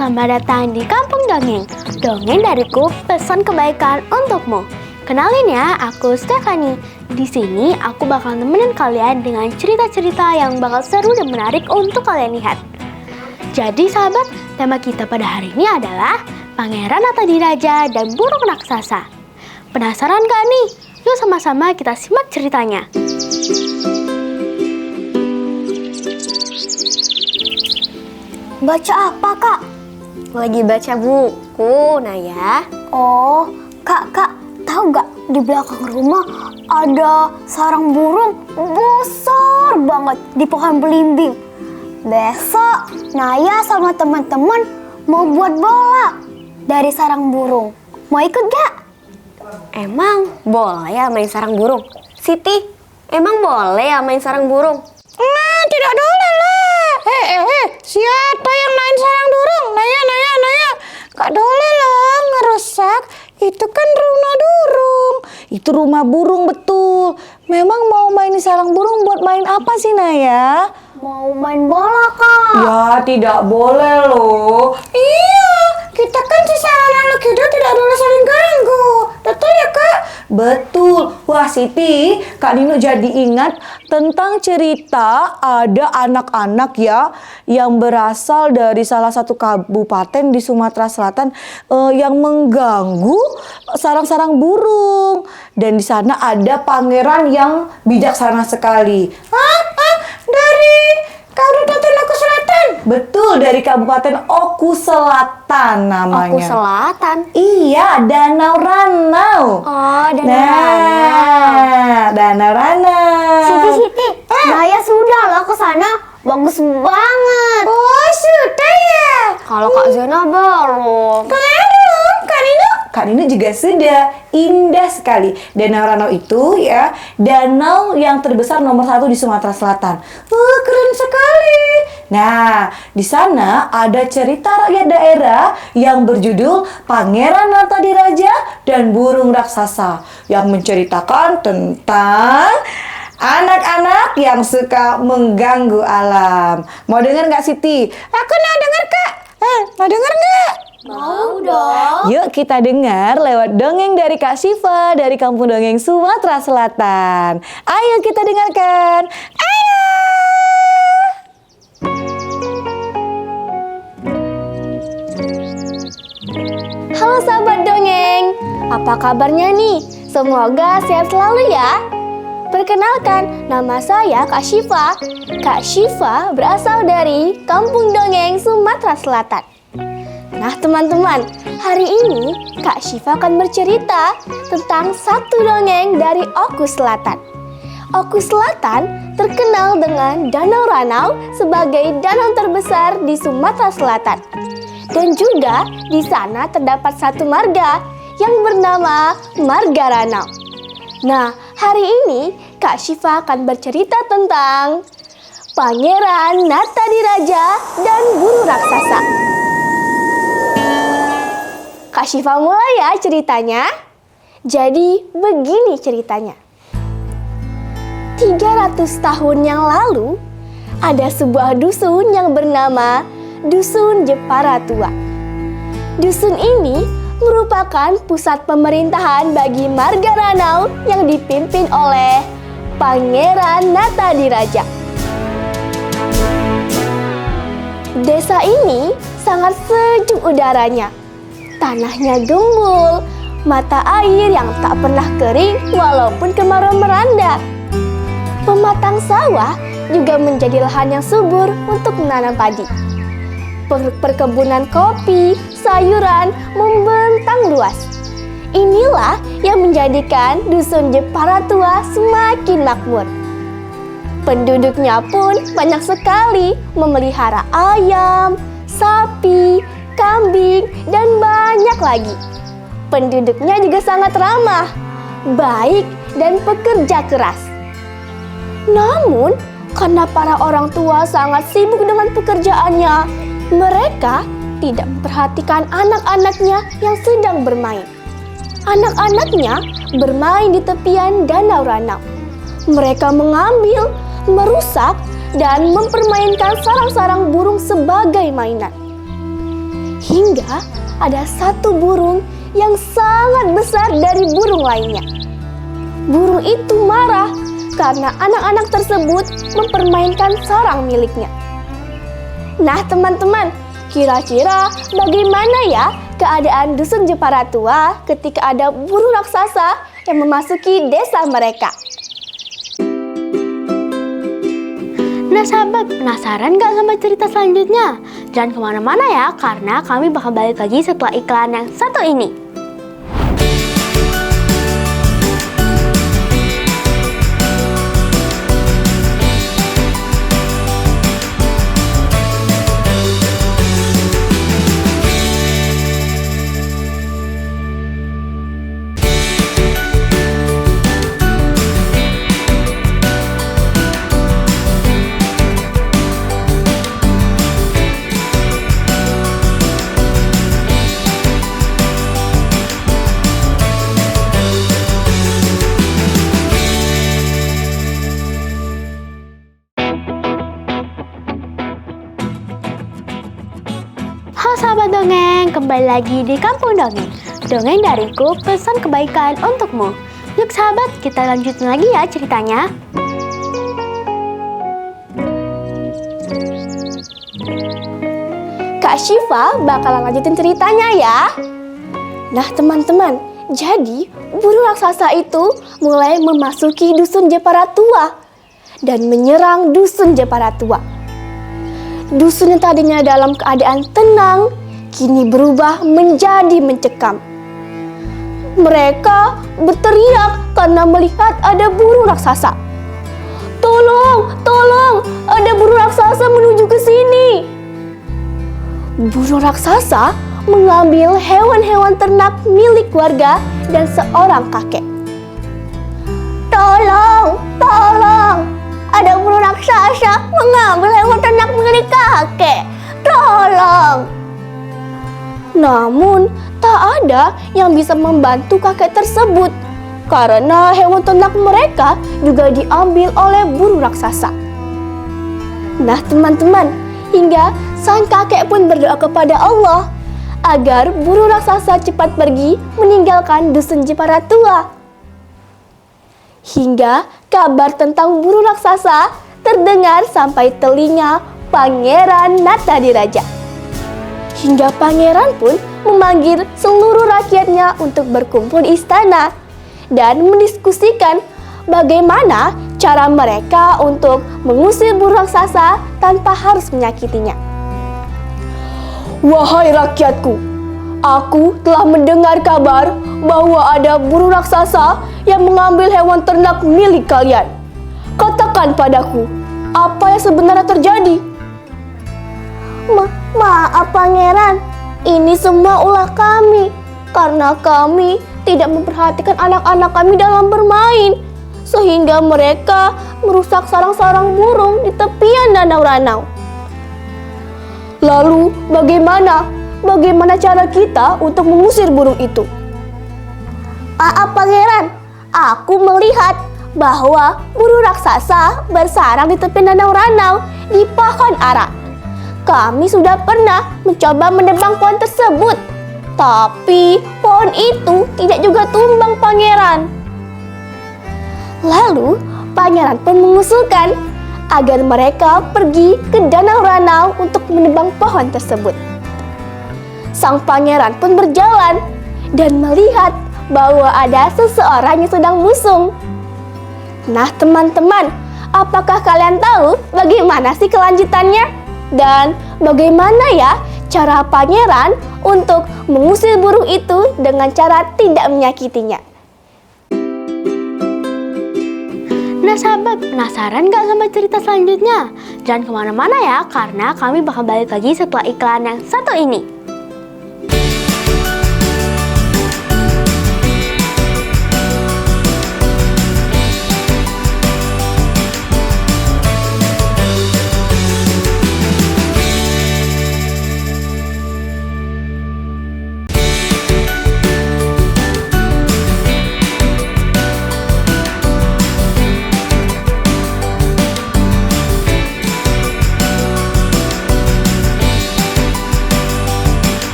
selamat datang di Kampung Dongeng. Dongeng dariku, pesan kebaikan untukmu. Kenalin ya, aku Stefani. Di sini aku bakal nemenin kalian dengan cerita-cerita yang bakal seru dan menarik untuk kalian lihat. Jadi sahabat, tema kita pada hari ini adalah Pangeran Natadiraja dan Burung Raksasa. Penasaran gak nih? Yuk sama-sama kita simak ceritanya. Baca apa, Kak? Lagi baca buku, Naya. Oh, Kak, tahu gak di belakang rumah ada sarang burung besar banget di pohon belimbing. Besok Naya sama teman-teman mau buat bola dari sarang burung. Mau ikut gak? Emang boleh ya main sarang burung? Siti, emang boleh ya main sarang burung? Nah, tidak boleh lah. Siapa yang main sarang burung? Naya. Gak boleh lah ngerusak. Itu kan rumah burung. Itu rumah burung betul. Memang mau main sarang burung buat main apa sih, Naya? Mau main bola, Kak. Ya, tidak boleh loh. Iya, kita kan sesama makhluk hidup tidak boleh saling ganggu. Betul ya, Kak? Betul. Wah, Siti, Kak Nino jadi ingat tentang cerita ada anak-anak ya yang berasal dari salah satu kabupaten di Sumatera Selatan yang mengganggu sarang-sarang burung. Dan di sana ada pangeran yang bijaksana sekali. Dari Kabupaten Oku Selatan. Betul, dari Kabupaten Oku Selatan namanya. Oku Selatan? Iya, Danau Ranau. Oh, Danau Ranau. Siti, Naya sudah loh ke sana. Bagus banget. Oh, sudah ya. Kalau Kak Zena belum. Kak Nino juga sudah. Indah sekali. Danau Ranau itu ya danau yang terbesar nomor 1 di Sumatera Selatan. Keren sekali. Nah, di sana ada cerita rakyat daerah yang berjudul Pangeran Natadiraja dan Burung Raksasa yang menceritakan tentang anak-anak yang suka mengganggu alam. Mau dengar nggak, Siti? Aku mau dengar, Kak. Mau dengar nggak? Mau dong. Yuk kita dengar lewat dongeng dari Kak Syifa dari Kampung Dongeng Sumatera Selatan. Ayo kita dengarkan. Ayo! Halo sahabat dongeng, apa kabarnya nih? Semoga sehat selalu ya. Perkenalkan, nama saya Kak Syifa. Kak Syifa berasal dari Kampung Dongeng Sumatera Selatan. Nah teman-teman, hari ini Kak Syifa akan bercerita tentang satu dongeng dari Oku Selatan. Oku Selatan terkenal dengan Danau Ranau sebagai danau terbesar di Sumatera Selatan. Dan juga di sana terdapat satu marga yang bernama Marga Ranau. Nah, hari ini Kak Syifa akan bercerita tentang Pangeran Natadiraja dan Burung Raksasa. Kak Syifa mulai ya ceritanya. Jadi begini ceritanya. 300 tahun yang lalu, ada sebuah dusun yang bernama Dusun Jepara Tua. Dusun ini merupakan pusat pemerintahan bagi Marga Ranau yang dipimpin oleh Pangeran Natadiraja. Desa ini sangat sejuk udaranya. Tanahnya gembul, mata air yang tak pernah kering walaupun kemarau melanda. Pematang sawah juga menjadi lahan yang subur untuk menanam padi. Perkebunan kopi, sayuran membentang luas. Inilah yang menjadikan Dusun Jepara Tua semakin makmur. Penduduknya pun banyak sekali memelihara ayam, sapi, kambing, dan banyak lagi. Penduduknya juga sangat ramah, baik, dan pekerja keras. Namun, karena para orang tua sangat sibuk dengan pekerjaannya, mereka tidak memperhatikan anak-anaknya yang sedang bermain. Anak-anaknya bermain di tepian Danau Ranau. Mereka mengambil, merusak, dan mempermainkan sarang-sarang burung sebagai mainan. Hingga ada satu burung yang sangat besar dari burung lainnya. Burung itu marah karena anak-anak tersebut mempermainkan sarang miliknya. Nah teman-teman, kira-kira bagaimana ya keadaan dusun Jepara Tua ketika ada burung raksasa yang memasuki desa mereka? Nah sahabat, penasaran gak sama cerita selanjutnya? Jangan kemana-mana ya, karena kami bakal balik lagi setelah iklan yang satu ini. Halo sahabat dongeng, kembali lagi di Kampung Dongeng. Dongeng dariku, pesan kebaikan untukmu. Yuk sahabat, kita lanjutin lagi ya ceritanya. Kak Syifa bakalan lanjutin ceritanya ya. Nah teman-teman, jadi burung raksasa itu mulai memasuki dusun Jepara Tua dan menyerang dusun Jepara Tua. Dusun yang tadinya dalam keadaan tenang, kini berubah menjadi mencekam. Mereka berteriak karena melihat ada burung raksasa. Tolong, tolong, ada burung raksasa menuju ke sini. Burung raksasa mengambil hewan-hewan ternak milik warga dan seorang kakek. Tolong, tolong. Ada burung raksasa mengambil hewan ternak milik kakek. Tolong. Namun, tak ada yang bisa membantu kakek tersebut karena hewan ternak mereka juga diambil oleh burung raksasa. Nah, teman-teman, hingga sang kakek pun berdoa kepada Allah agar burung raksasa cepat pergi meninggalkan dusun Jepara Tua. Hingga kabar tentang burung raksasa terdengar sampai telinga Pangeran Natadiraja. Hingga pangeran pun memanggil seluruh rakyatnya untuk berkumpul di istana dan mendiskusikan bagaimana cara mereka untuk mengusir burung raksasa tanpa harus menyakitinya. Wahai rakyatku, aku telah mendengar kabar bahwa ada burung raksasa yang mengambil hewan ternak milik kalian. Katakan padaku, apa yang sebenarnya terjadi? Maaf pangeran, ini semua ulah kami. Karena kami tidak memperhatikan anak-anak kami dalam bermain, sehingga mereka merusak sarang-sarang burung di tepian danau Ranau. Lalu bagaimana? Bagaimana cara kita untuk mengusir burung itu? Maaf pangeran, aku melihat bahwa burung raksasa bersarang di tepi danau Ranau di pohon ara. Kami sudah pernah mencoba menebang pohon tersebut, tapi pohon itu tidak juga tumbang pangeran. Lalu pangeran pun mengusulkan agar mereka pergi ke danau Ranau untuk menebang pohon tersebut. Sang pangeran pun berjalan dan melihat bahwa ada seseorang yang sedang musung. Nah teman-teman, apakah kalian tahu bagaimana sih kelanjutannya? Dan bagaimana ya cara pangeran untuk mengusir burung itu dengan cara tidak menyakitinya? Nah sahabat, penasaran gak sama cerita selanjutnya? Jangan kemana-mana ya, karena kami bakal balik lagi setelah iklan yang satu ini.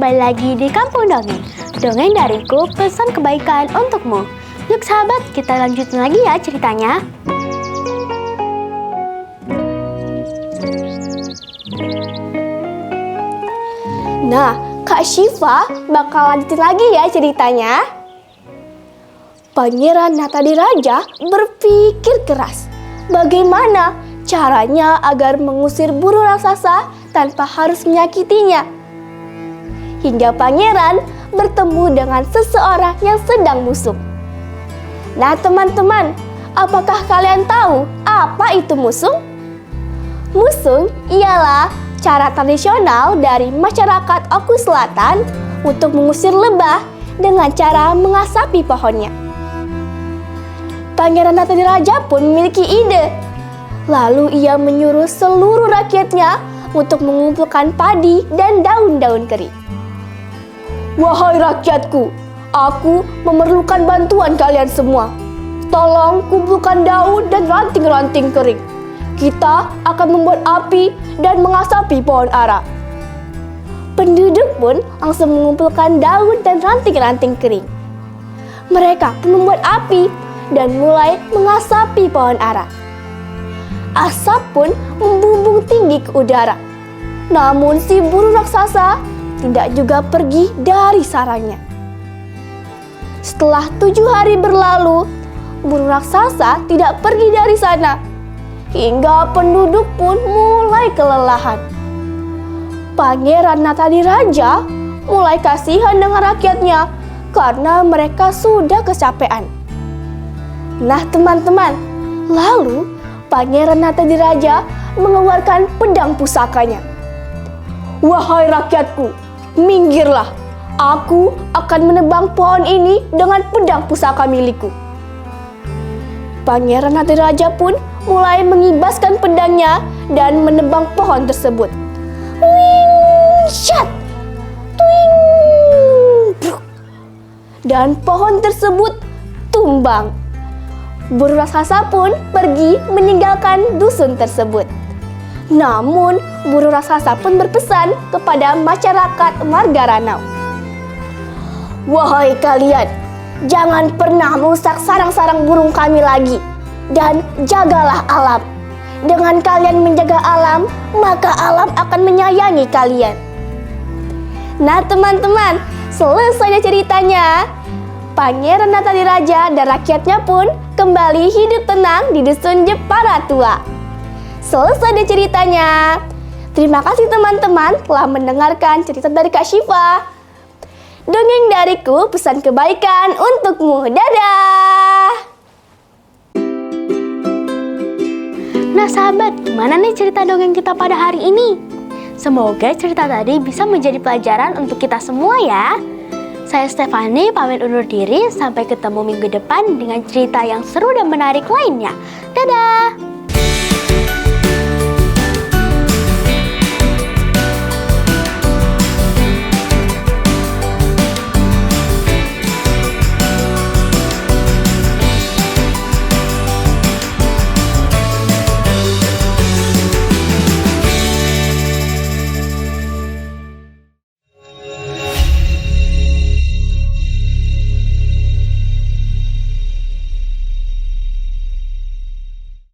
kembali lagi di Kampung Dongeng. Dongeng dariku, pesan kebaikan untukmu. Yuk sahabat, kita lanjutin lagi ya ceritanya. Nah, Kak Syifa bakal lanjutin lagi ya ceritanya. Pangeran Natadiraja berpikir keras. Bagaimana caranya agar mengusir burung raksasa tanpa harus menyakitinya? Hingga pangeran bertemu dengan seseorang yang sedang busuk. Nah teman-teman, apakah kalian tahu apa itu musung? Musung ialah cara tradisional dari masyarakat Oku Selatan untuk mengusir lebah dengan cara mengasapi pohonnya. Pangeran Natadiraja pun memiliki ide. Lalu ia menyuruh seluruh rakyatnya untuk mengumpulkan padi dan daun-daun kering. Wahai rakyatku, aku memerlukan bantuan kalian semua. Tolong kumpulkan daun dan ranting-ranting kering. Kita akan membuat api dan mengasapi pohon ara. Penduduk pun langsung mengumpulkan daun dan ranting-ranting kering. Mereka pun membuat api dan mulai mengasapi pohon ara. Asap pun membumbung tinggi ke udara. Namun si burung raksasa tidak juga pergi dari sarangnya. Setelah 7 hari berlalu, burung raksasa tidak pergi dari sana. Hingga penduduk pun mulai kelelahan. Pangeran Natadiraja mulai kasihan dengan rakyatnya karena mereka sudah kecapean. Nah teman-teman, lalu Pangeran Natadiraja mengeluarkan pedang pusakanya. Wahai rakyatku, minggirlah. Aku akan menebang pohon ini dengan pedang pusaka milikku. Pangeran Natadiraja pun mulai mengibaskan pedangnya dan menebang pohon tersebut. Wing, shat, twing, bruk. Dan pohon tersebut tumbang. Burung raksasa pun pergi meninggalkan dusun tersebut. Namun, burung raksasa pun berpesan kepada masyarakat Marga Ranau. Wahai kalian, jangan pernah merusak sarang-sarang burung kami lagi. Dan jagalah alam. Dengan kalian menjaga alam, maka alam akan menyayangi kalian. Nah teman-teman, selesai ceritanya. Pangeran Natadiraja dan rakyatnya pun kembali hidup tenang di dusun Jepara Tua. Selesai deh ceritanya. Terima kasih teman-teman telah mendengarkan cerita dari Kak Syifa. Dongeng dariku, pesan kebaikan untukmu. Dadah! Nah sahabat, gimana nih cerita dongeng kita pada hari ini? Semoga cerita tadi bisa menjadi pelajaran untuk kita semua ya. Saya Stefani pamit undur diri, sampai ketemu minggu depan dengan cerita yang seru dan menarik lainnya. Dadah!